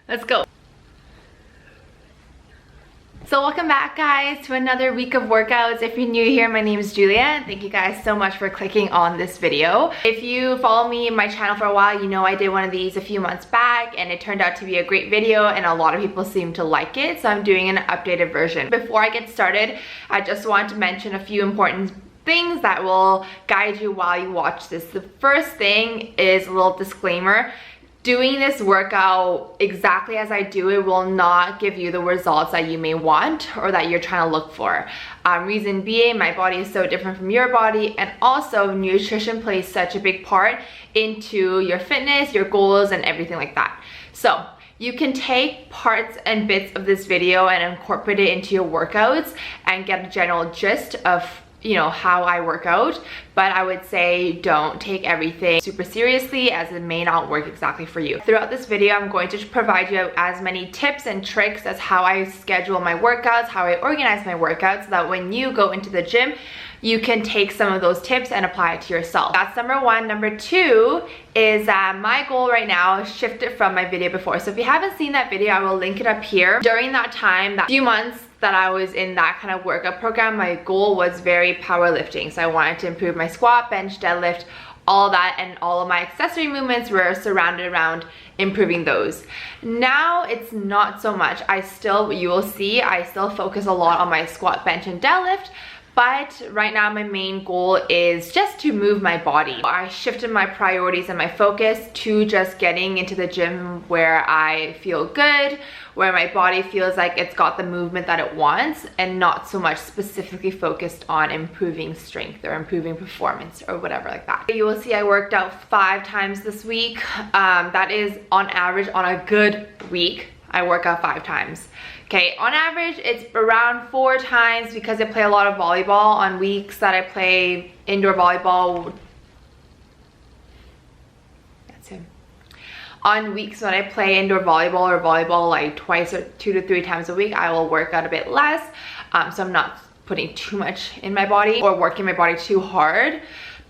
Let's go. So welcome back, guys, to another week of workouts. If you're new here, my name is Julia, and thank you guys so much for clicking on this video. If you follow me in my channel for a while, you know I did one of these a few months back and it turned out to be a great video and a lot of people seem to like it, so I'm doing an updated version. Before I get started, I just want to mention a few important things that will guide you while you watch this. The first thing is a little disclaimer. Doing this workout exactly as I do it will not give you the results that you may want or that you're trying to look for. Reason being, my body is so different from your body, and also nutrition plays such a big part into your fitness, your goals, and everything like that. So you can take parts and bits of this video and incorporate it into your workouts and get a general gist of how I work out, but I would say don't take everything super seriously as it may not work exactly for you. Throughout this video, I'm going to provide you as many tips and tricks as how I schedule my workouts, how I organize my workouts, so that when you go into the gym, you can take some of those tips and apply it to yourself. That's number one. Number two is that my goal right now shifted from my video before. So if you haven't seen that video, I will link it up here. During that time, that few months that I was in that kind of workout program, my goal was very powerlifting. So I wanted to improve my squat, bench, deadlift, all that, and all of my accessory movements were surrounded around improving those. Now it's not so much. You will see, I still focus a lot on my squat, bench, and deadlift, but right now my main goal is just to move my body. I shifted my priorities and my focus to just getting into the gym where I feel good, where my body feels like it's got the movement that it wants, and not so much specifically focused on improving strength or improving performance or whatever like that. You will see I worked out 5 times this week. That is on average. On a good week, I work out 5 times. Okay, on average, it's around 4 times because I play a lot of volleyball. On weeks that I play indoor volleyball, that's him. On weeks when I play indoor volleyball or volleyball like twice or 2 to 3 times a week, I will work out a bit less. So I'm not putting too much in my body or working my body too hard.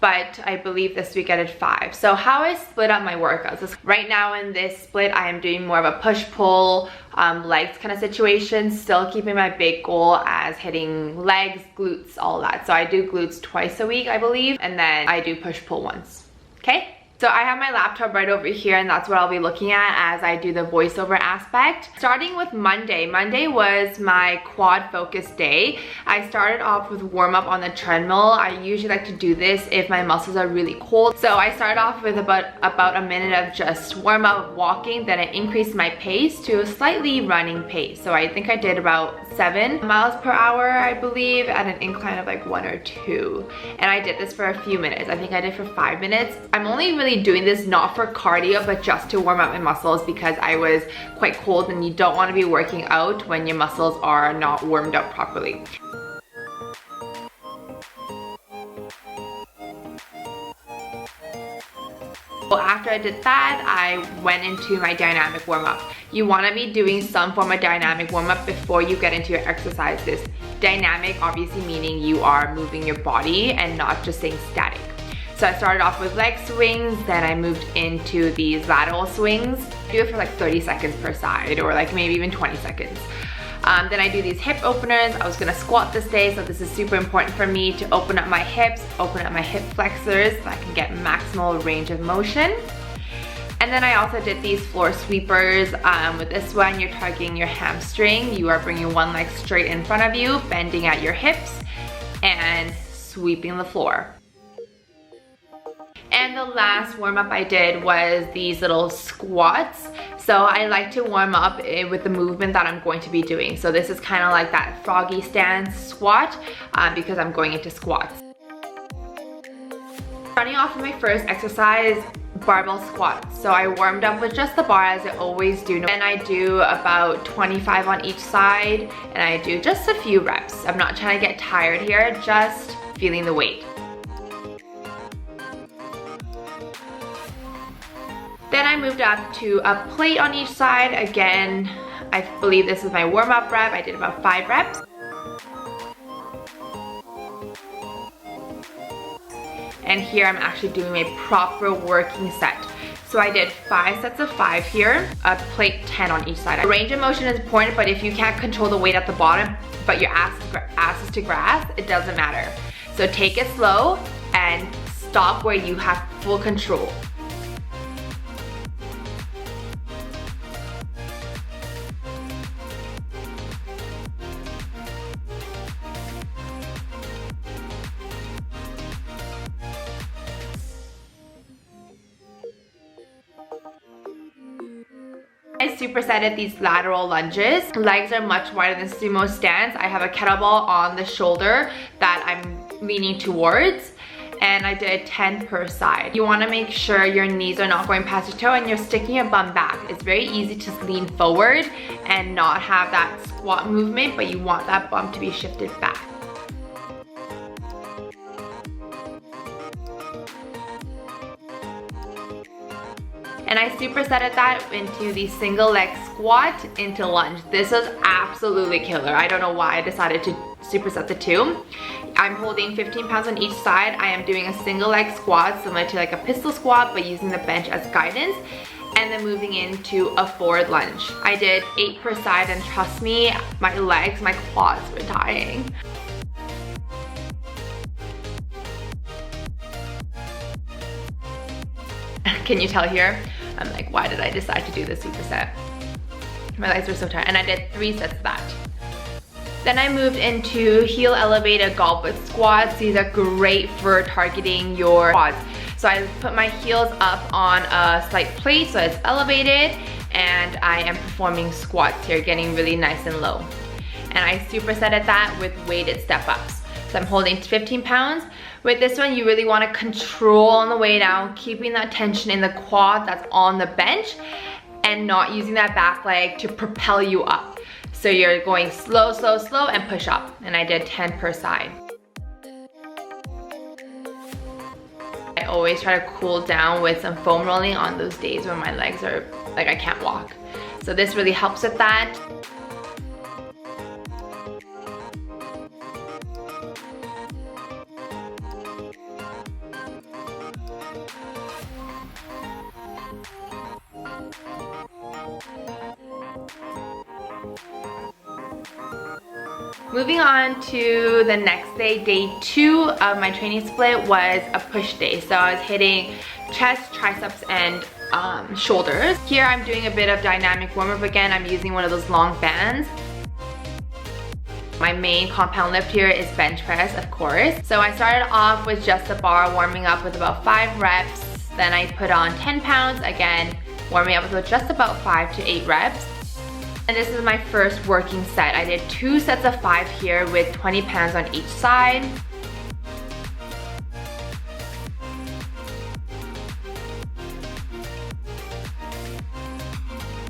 But I believe this week I did 5. So how I split up my workouts is right now in this split, I am doing more of a push-pull, legs kind of situation, still keeping my big goal as hitting legs, glutes, all that. So I do glutes twice a week, I believe, and then I do push-pull once, okay? So I have my laptop right over here, and that's what I'll be looking at as I do the voiceover aspect. Starting with Monday. Monday was my quad focus day. I started off with warm up on the treadmill. I usually like to do this if my muscles are really cold. So I started off with about a minute of just warm up walking, then I increased my pace to a slightly running pace. So I think I did about 7 miles per hour, I believe, at an incline of like 1 or 2. And I did this for a few minutes. I think I did for 5 minutes. I'm only really doing this not for cardio, but just to warm up my muscles because I was quite cold, and you don't want to be working out when your muscles are not warmed up properly. Well, after I did that, I went into my dynamic warm-up. You want to be doing some form of dynamic warm-up before you get into your exercises. Dynamic obviously meaning you are moving your body and not just staying static. So I started off with leg swings, then I moved into these lateral swings. Do it for like 30 seconds per side, or like maybe even 20 seconds. Then I do these hip openers. I was gonna squat this day, so this is super important for me to open up my hips, open up my hip flexors so I can get maximal range of motion. And then I also did these floor sweepers. With this one, you're targeting your hamstring. You are bringing one leg straight in front of you, bending at your hips, and sweeping the floor. And the last warm up I did was these little squats. So I like to warm up with the movement that I'm going to be doing. So this is kind of like that froggy stance squat because I'm going into squats. Starting off with my first exercise, barbell squats. So I warmed up with just the bar as I always do. And I do about 25 on each side, and I do just a few reps. I'm not trying to get tired here, just feeling the weight. Then I moved up to a plate on each side. Again, I believe this is my warm-up rep. I did about 5 reps. And here I'm actually doing a proper working set. So I did 5 sets of 5 here, a plate 10 on each side. Range of motion is important, but if you can't control the weight at the bottom, but your ass is to grass, it doesn't matter. So take it slow and stop where you have full control. I supersetted these lateral lunges. Legs are much wider than sumo stance. I have a kettlebell on the shoulder that I'm leaning towards, and I did 10 per side. You want to make sure your knees are not going past your toe and you're sticking your bum back. It's very easy to lean forward and not have that squat movement, but you want that bum to be shifted back. And I supersetted that into the single leg squat into lunge. This was absolutely killer. I don't know why I decided to superset the two. I'm holding 15 pounds on each side. I am doing a single leg squat similar to like a pistol squat, but using the bench as guidance, and then moving into a forward lunge. I did 8 per side, and trust me, my legs, my quads were dying. Can you tell here? I'm like, why did I decide to do this superset? My legs were so tired, and I did 3 sets of that. Then I moved into heel elevated goblet squats. These are great for targeting your quads. So I put my heels up on a slight plate so it's elevated, and I am performing squats here, getting really nice and low. And I supersetted that with weighted step-ups. So I'm holding 15 pounds. With this one, you really want to control on the way down, keeping that tension in the quad that's on the bench and not using that back leg to propel you up. So you're going slow, slow, slow and push up. And I did 10 per side. I always try to cool down with some foam rolling on those days when my legs are like I can't walk. So this really helps with that. Moving on to the next day, day 2 of my training split was a push day. So I was hitting chest, triceps, and shoulders. Here I'm doing a bit of dynamic warm-up again. I'm using one of those long bands. My main compound lift here is bench press, of course. So I started off with just a bar, warming up with about 5 reps. Then I put on 10 pounds, again, warming up with just about 5 to 8 reps. And this is my first working set. I did 2 sets of 5 here with 20 pounds on each side.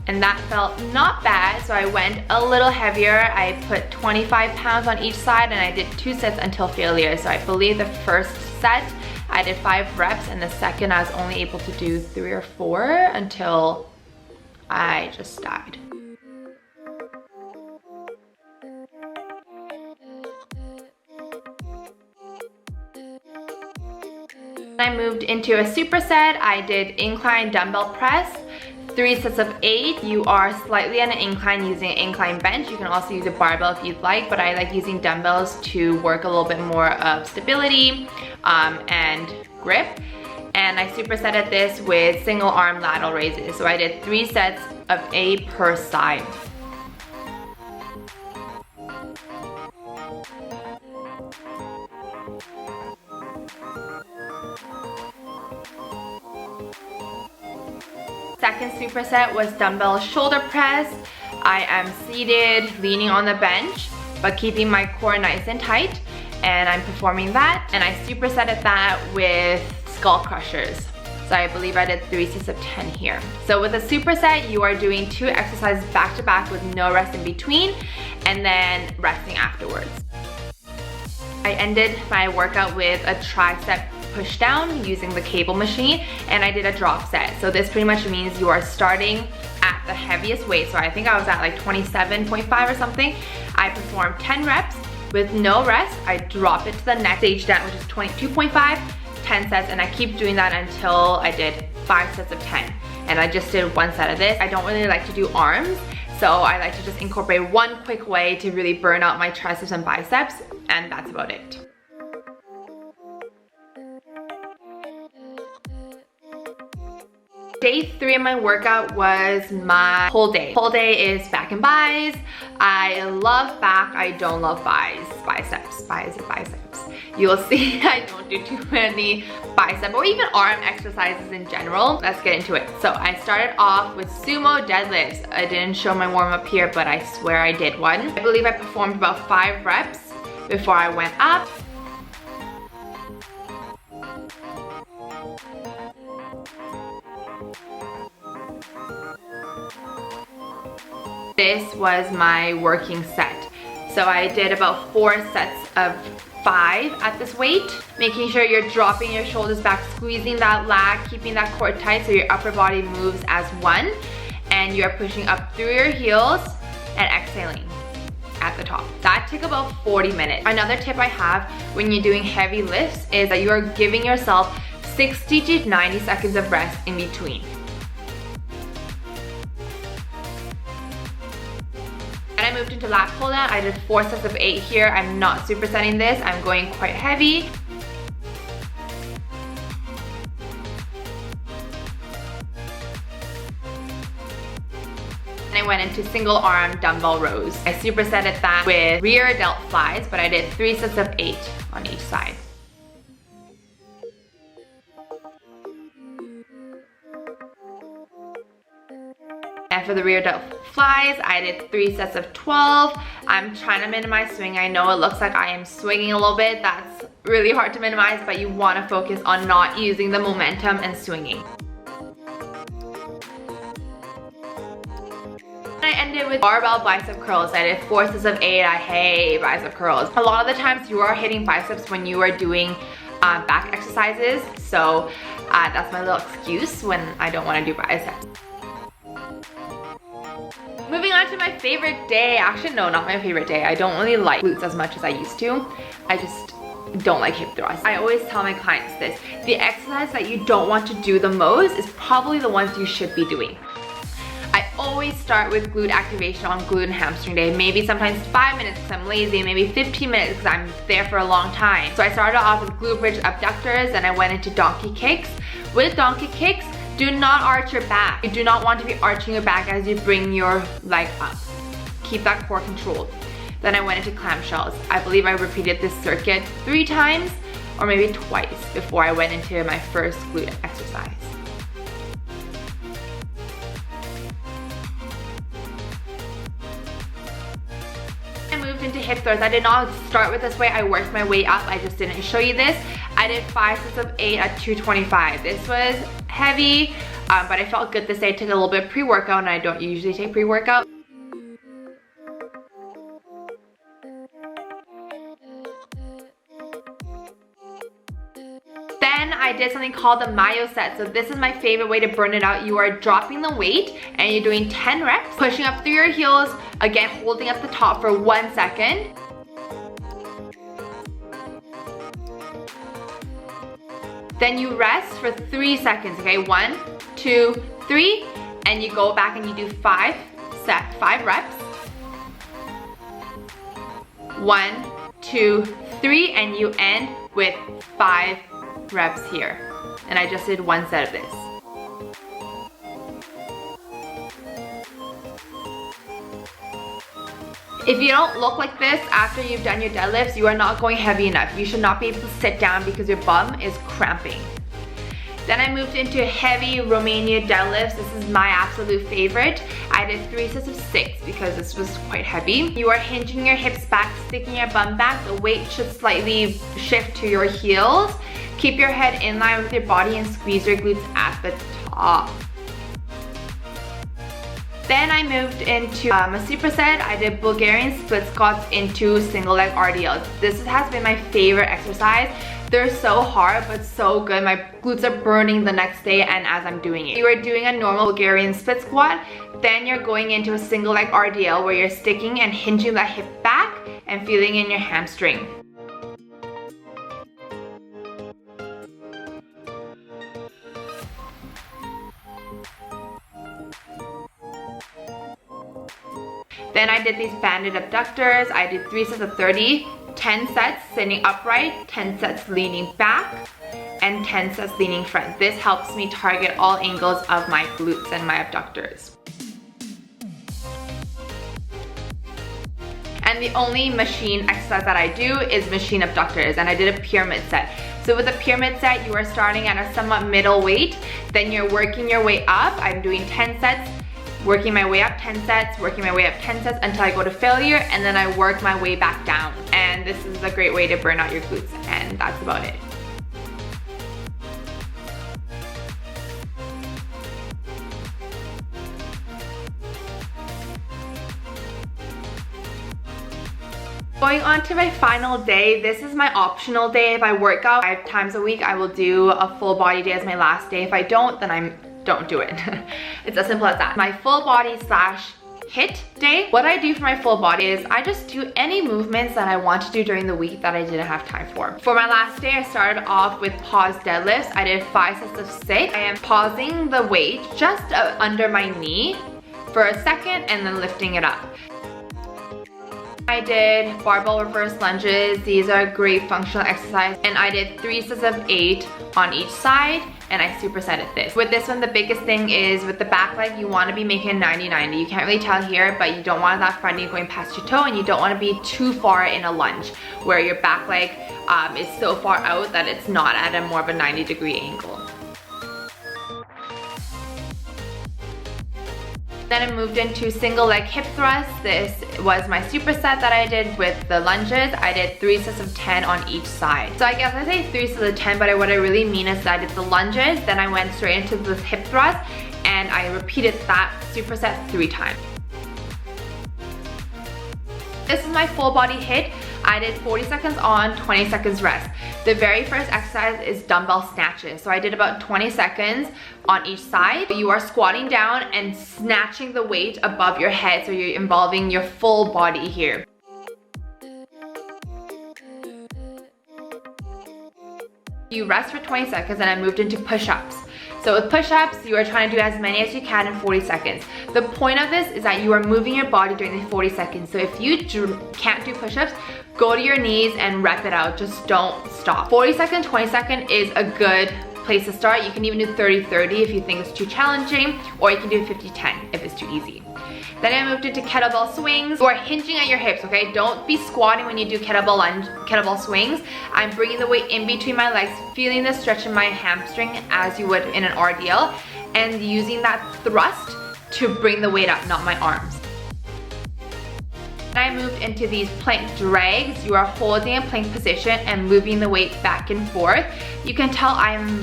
And that felt not bad, so I went a little heavier. I put 25 pounds on each side, and I did 2 sets until failure. So I believe the first set I did 5 reps, and the second I was only able to do 3 or 4 until I just died. I moved into a superset. I did incline dumbbell press, 3 sets of 8. You are slightly on an incline using an incline bench. You can also use a barbell if you'd like, but I like using dumbbells to work a little bit more of stability and grip. And I supersetted this with single arm lateral raises. So I did 3 sets of 8 per side. Second superset was dumbbell shoulder press. I am seated, leaning on the bench, but keeping my core nice and tight, and I'm performing that. And I supersetted that with skull crushers. So I believe I did 3 sets of 10 here. So with a superset, you are doing 2 exercises back to back with no rest in between, and then resting afterwards. I ended my workout with a tricep push down using the cable machine, and I did a drop set. So this pretty much means you are starting at the heaviest weight. So I think I was at like 27.5 or something. I performed 10 reps with no rest. I drop it to the next stage down, which is 22.5, 10 sets, and I keep doing that until I did 5 sets of 10. And I just did 1 set of this. I don't really like to do arms, so I like to just incorporate one quick way to really burn out my triceps and biceps, and that's about it. Day 3 of my workout was my pull day. Pull day is back and bis. I love back, I don't love biceps. You will see I don't do too many bicep or even arm exercises in general. Let's get into it. So I started off with sumo deadlifts. I didn't show my warm up here, but I swear I did one. I believe I performed about 5 reps before I went up. This was my working set. So I did about 4 sets of 5 at this weight, making sure you're dropping your shoulders back, squeezing that lag, keeping that core tight so your upper body moves as one, and you're pushing up through your heels and exhaling at the top. That took about 40 minutes. Another tip I have when you're doing heavy lifts is that you are giving yourself 60 to 90 seconds of rest in between. I moved into lat pull down. I did 4 sets of 8 here. I'm not supersetting this. I'm going quite heavy. And I went into single arm dumbbell rows. I supersetted that with rear delt flies, but I did 3 sets of 8 on each side. And for the rear delt flies, I did 3 sets of 12. I'm trying to minimize swing. I know it looks like I am swinging a little bit. That's really hard to minimize, but you want to focus on not using the momentum and swinging. I ended with barbell bicep curls. I did 4 sets of 8. I hate bicep curls. A lot of the times you are hitting biceps when you are doing back exercises. So that's my little excuse when I don't want to do biceps. Moving on to my favorite day. Actually, no, not my favorite day. I don't really like glutes as much as I used to. I just don't like hip thrusts. I always tell my clients this. The exercise that you don't want to do the most is probably the ones you should be doing. I always start with glute activation on glute and hamstring day. Maybe sometimes 5 minutes because I'm lazy, maybe 15 minutes because I'm there for a long time. So I started off with glute bridge abductors, and I went into donkey kicks. With donkey kicks, do not arch your back. You do not want to be arching your back as you bring your leg up. Keep that core controlled. Then I went into clamshells. I believe I repeated this circuit 3 times or maybe twice before I went into my first glute exercise. I moved into hip thrusts. I did not start with this way. I worked my way up. I just didn't show you this. I did 5 sets of 8 at 225. This was heavy, but I felt good this day. I took a little bit of pre-workout, and I don't usually take pre-workout. Then I did something called the myo set. So this is my favorite way to burn it out. You are dropping the weight and you're doing 10 reps, pushing up through your heels, again holding up the top for 1 second. Then you rest for 3 seconds, okay? 1, 2, 3, and you go back and you do 5 reps. 1, 2, 3, and you end with 5 reps here. And I just did 1 set of this. If you don't look like this after you've done your deadlifts, you are not going heavy enough. You should not be able to sit down because your bum is cramping. Then I moved into heavy Romania deadlifts. This is my absolute favorite. I did 3 sets of 6 because this was quite heavy. You are hinging your hips back, sticking your bum back. The weight should slightly shift to your heels. Keep your head in line with your body and squeeze your glutes at the top. Then I moved into a superset. I did Bulgarian split squats into single leg RDLs. This has been my favorite exercise. They're so hard but so good. My glutes are burning the next day and as I'm doing it. You are doing a normal Bulgarian split squat, then you're going into a single leg RDL where you're sticking and hinging that hip back and feeling in your hamstring. Then I did these banded abductors. I did 3 sets of 30, 10 sets sitting upright, 10 sets leaning back, and 10 sets leaning front. This helps me target all angles of my glutes and my abductors. And the only machine exercise that I do is machine abductors, and I did a pyramid set. So with a pyramid set, you are starting at a somewhat middle weight, then you're working your way up. I'm doing 10 sets, working my way up 10 sets, working my way up 10 sets until I go to failure, and then I work my way back down. And this is a great way to burn out your glutes, and that's about it. Going on to my final day, this is my optional day. If I work out 5 times a week, I will do a full body day as my last day. If I don't, then I don't do it. It's as simple as that. My full body slash HIIT day, what I do for my full body is I just do any movements that I want to do during the week that I didn't have time for. For my last day, I started off with pause deadlifts. I did 5 sets of 6. I am pausing the weight just under my knee for a second and then lifting it up. I did barbell reverse lunges. These are great functional exercise, and I did 3 sets of 8 on each side, and I supersetted this. With this one, the biggest thing is with the back leg, you want to be making a 90-90. You can't really tell here, but you don't want that front knee going past your toe, and you don't want to be too far in a lunge where your back leg is so far out that it's not at a more of a 90-degree angle. Then I moved into single leg hip thrusts. This was my superset that I did with the lunges. I did 3 sets of 10 on each side. So I guess I say 3 sets of 10, but what I really mean is that I did the lunges, then I went straight into the hip thrust, and I repeated that superset 3 times. This is my full body HIIT. I did 40 seconds on, 20 seconds rest. The very first exercise is dumbbell snatches. So I did about 20 seconds on each side. You are squatting down and snatching the weight above your head, so you're involving your full body here. You rest for 20 seconds and I moved into push-ups. So with push-ups, you are trying to do as many as you can in 40 seconds. The point of this is that you are moving your body during the 40 seconds. So if you can't do push-ups, go to your knees and rep it out. Just don't stop. 40 second, 20 second is a good place to start. You can even do 30-30 if you think it's too challenging, or you can do 50-10 if it's too easy. Then I moved into kettlebell swings. You are hinging at your hips, okay? Don't be squatting when you do kettlebell swings. I'm bringing the weight in between my legs, feeling the stretch in my hamstring as you would in an RDL, and using that thrust to bring the weight up, not my arms. Then I moved into these plank drags. You are holding a plank position and moving the weight back and forth. You can tell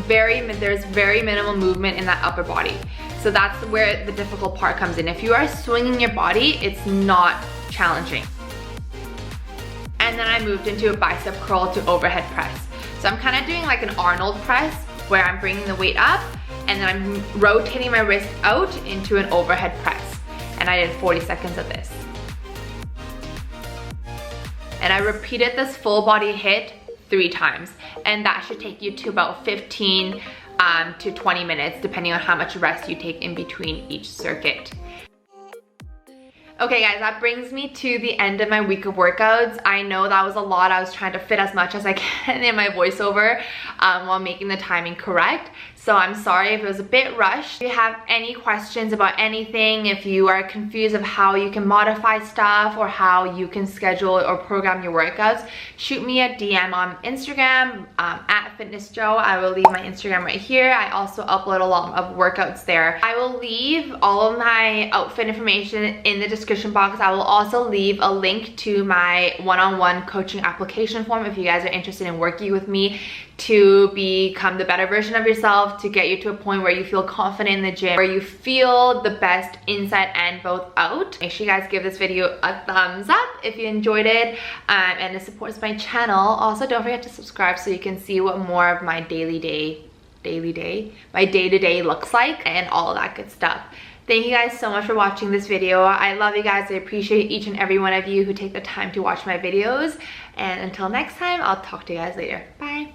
there's very minimal movement in that upper body. So that's where the difficult part comes in. If you are swinging your body, it's not challenging. And then I moved into a bicep curl to overhead press. So I'm kind of doing like an Arnold press where I'm bringing the weight up and then I'm rotating my wrist out into an overhead press. And I did 40 seconds of this. And I repeated this full body HIIT 3 times. And that should take you to about 15 to 20 minutes, depending on how much rest you take in between each circuit. Okay guys, that brings me to the end of my week of workouts. I know that was a lot. I was trying to fit as much as I can in my voiceover while making the timing correct. So I'm sorry if it was a bit rushed. If you have any questions about anything, if you are confused of how you can modify stuff or how you can schedule or program your workouts, shoot me a DM on Instagram at FitnessJoe. I will leave my Instagram right here. I also upload a lot of workouts there. I will leave all of my outfit information in the description box. I will also leave a link to my one-on-one coaching application form if you guys are interested in working with me to become the better version of yourself, to get you to a point where you feel confident in the gym, where you feel the best inside and both out. Make sure you guys give this video a thumbs up if you enjoyed it, and it supports my channel. Also, don't forget to subscribe so you can see what more of my day-to-day looks like and all of that good stuff. Thank you guys so much for watching this video. I love you guys. I appreciate each and every one of you who take the time to watch my videos. And until next time, I'll talk to you guys later. Bye.